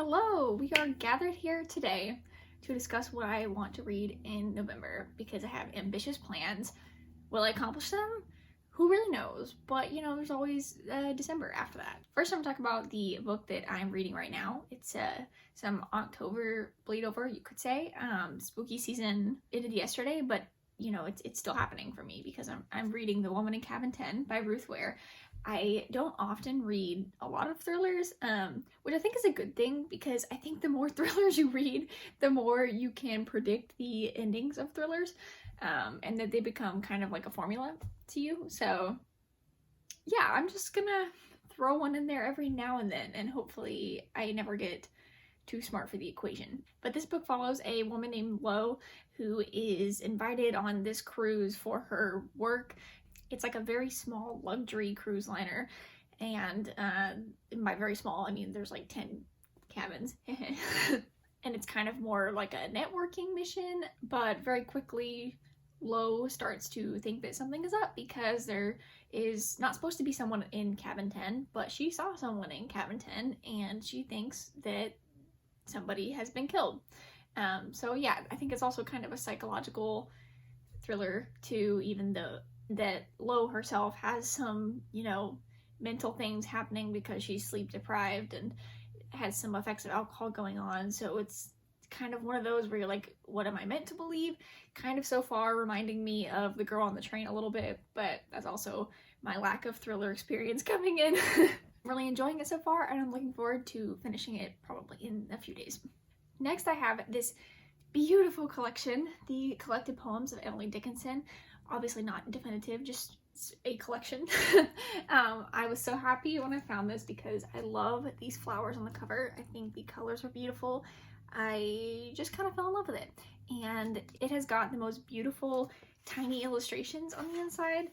Hello! We are gathered here today to discuss what I want to read in November because I have ambitious plans. Will I accomplish them? Who really knows? But there's always December after that. First, I'm going to talk about the book that I'm reading right now. It's some October bleed over, you could say. Spooky season ended yesterday, but it's still happening for me because I'm reading The Woman in Cabin 10 by Ruth Ware. I don't often read a lot of thrillers, which I think is a good thing because I think the more thrillers you read, the more you can predict the endings of thrillers, and that they become kind of like a formula to you. So yeah, I'm just gonna throw one in there every now and then, and hopefully I never get too smart for the equation. But this book follows a woman named Lo who is invited on this cruise for her work. It's like a very small luxury cruise liner, and by very small I mean there's like 10 cabins. And it's kind of more like a networking mission, but very quickly Lo starts to think that something is up because there is not supposed to be someone in cabin 10, but she saw someone in cabin 10 and she thinks that somebody has been killed. So yeah, I think it's also kind of a psychological thriller too, even though that Lo herself has some, mental things happening because she's sleep deprived and has some effects of alcohol going on. So it's kind of one of those where you're like, what am I meant to believe? Kind of so far reminding me of The Girl on the Train a little bit, but that's also my lack of thriller experience coming in. I'm really enjoying it so far, and I'm looking forward to finishing it probably in a few days. Next, I have this beautiful collection, the collected poems of Evelyn Dickinson. Obviously not definitive, just a collection. I was so happy when I found this because I love these flowers on the cover. I think the colors are beautiful. I just kind of fell in love with it. And it has got the most beautiful tiny illustrations on the inside,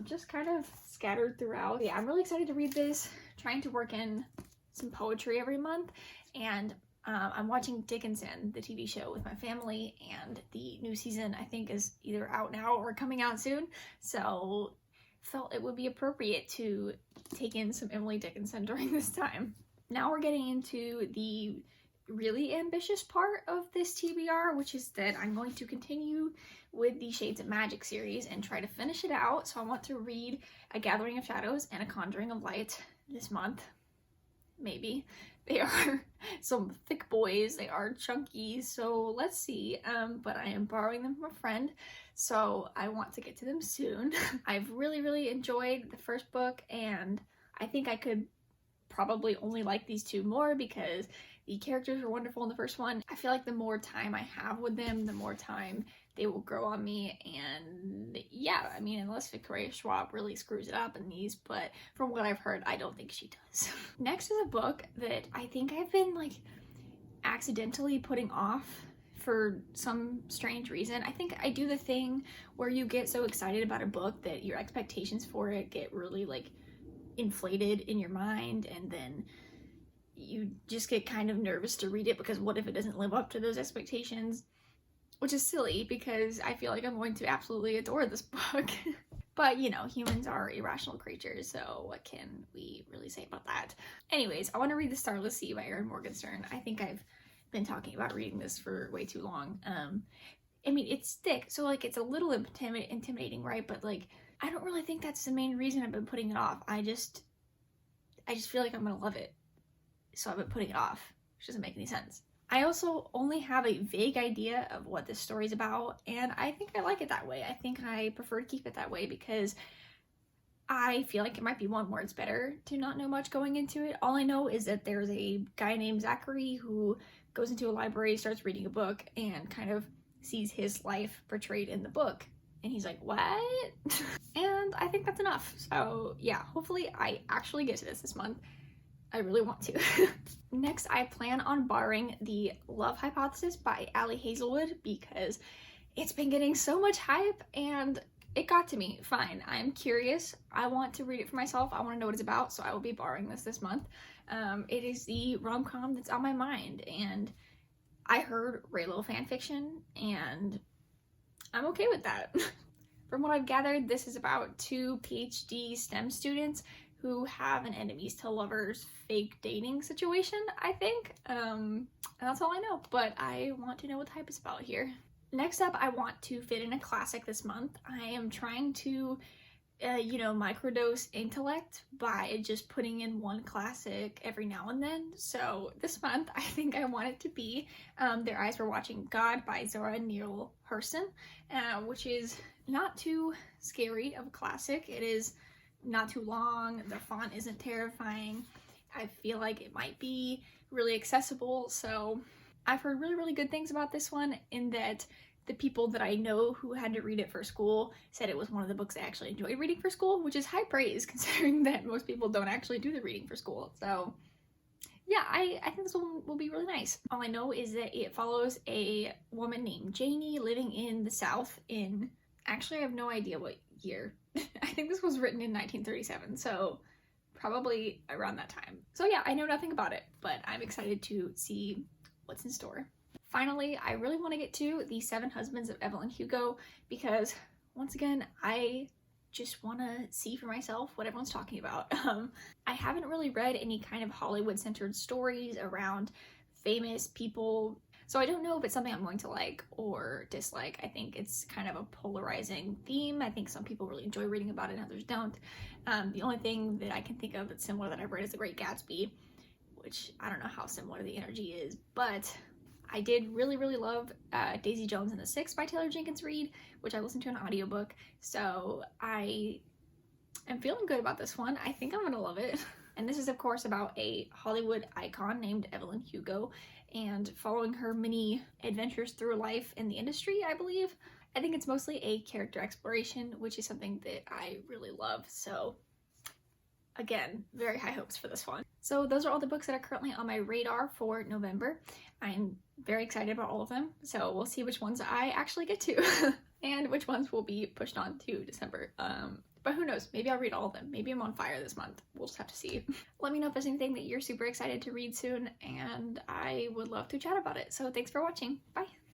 just kind of scattered throughout. Yeah, I'm really excited to read this. Trying to work in some poetry every month, and I'm watching Dickinson, the TV show, with my family, and the new season I think is either out now or coming out soon, so felt it would be appropriate to take in some Emily Dickinson during this time. Now we're getting into the really ambitious part of this TBR, which is that I'm going to continue with the Shades of Magic series and try to finish it out. So I want to read A Gathering of Shadows and A Conjuring of Light this month, maybe. They are some thick boys, they are chunky, so let's see, but I am borrowing them from a friend, so I want to get to them soon. I've really enjoyed the first book, and I think I could probably only like these two more because the characters were wonderful in the first one. I feel like the more time I have with them, the more time they will grow on me, and yeah, I mean, unless Victoria Schwab really screws it up in these, but from what I've heard, I don't think she does. Next is a book that I think I've been like accidentally putting off for some strange reason. I think I do the thing where you get so excited about a book that your expectations for it get really like inflated in your mind, and then you just get kind of nervous to read it because what if it doesn't live up to those expectations? Which is silly because I feel like I'm going to absolutely adore this book. But humans are irrational creatures, so what can we really say about that? Anyways, I want to read The Starless Sea by Erin Morgenstern. I think I've been talking about reading this for way too long. I mean, it's thick, so like it's a little intimidating, right? But like, I don't really think that's the main reason I've been putting it off. I just feel like I'm gonna love it, so I've been putting it off, which doesn't make any sense. I also only have a vague idea of what this story's about, and I think I like it that way. I think I prefer to keep it that way because I feel like it might be one where it's better to not know much going into it. All I know is that there's a guy named Zachary who goes into a library, starts reading a book, and kind of sees his life portrayed in the book. And he's like, what? And I think that's enough. So yeah, hopefully I actually get to this month. I really want to. Next, I plan on borrowing The Love Hypothesis by Ali Hazelwood because it's been getting so much hype and it got to me. Fine, I'm curious. I want to read it for myself. I want to know what it's about, so I will be borrowing this month. It is the rom-com that's on my mind, and I heard Raylo fanfiction, and I'm okay with that. From what I've gathered, this is about two PhD STEM students who have an enemies to lovers fake dating situation, I think. And that's all I know, but I want to know what the hype is about here. Next up, I want to fit in a classic this month. I am trying to microdose intellect by just putting in one classic every now and then. So this month, I think I want it to be Their Eyes Were Watching God by Zora Neale Hurston, which is not too scary of a classic. It is not too long. The font isn't terrifying. I feel like it might be really accessible. So I've heard really, really good things about this one, in that the people that I know who had to read it for school said it was one of the books they actually enjoyed reading for school, which is high praise considering that most people don't actually do the reading for school. So yeah, I think this one will be really nice. All I know is that it follows a woman named Janie living in the South in, actually I have no idea what year. I think this was written in 1937, so probably around that time. So yeah, I know nothing about it, but I'm excited to see what's in store. Finally, I really want to get to The Seven Husbands of Evelyn Hugo, because once again, I just want to see for myself what everyone's talking about. I haven't really read any kind of Hollywood-centered stories around famous people, so I don't know if it's something I'm going to like or dislike. I think it's kind of a polarizing theme. I think some people really enjoy reading about it and others don't. The only thing that I can think of that's similar that I've read is The Great Gatsby, which I don't know how similar the energy is, but I did really, really love Daisy Jones and the Six by Taylor Jenkins Reid, which I listened to an audiobook, so I am feeling good about this one. I think I'm gonna love it. And this is, of course, about a Hollywood icon named Evelyn Hugo and following her many adventures through life in the industry, I believe. I think it's mostly a character exploration, which is something that I really love, so again, very high hopes for this one. So those are all the books that are currently on my radar for November. I'm very excited about all of them, so we'll see which ones I actually get to and which ones will be pushed on to December. But who knows, maybe I'll read all of them. Maybe I'm on fire this month. We'll just have to see. Let me know if there's anything that you're super excited to read soon, and I would love to chat about it. So thanks for watching. Bye.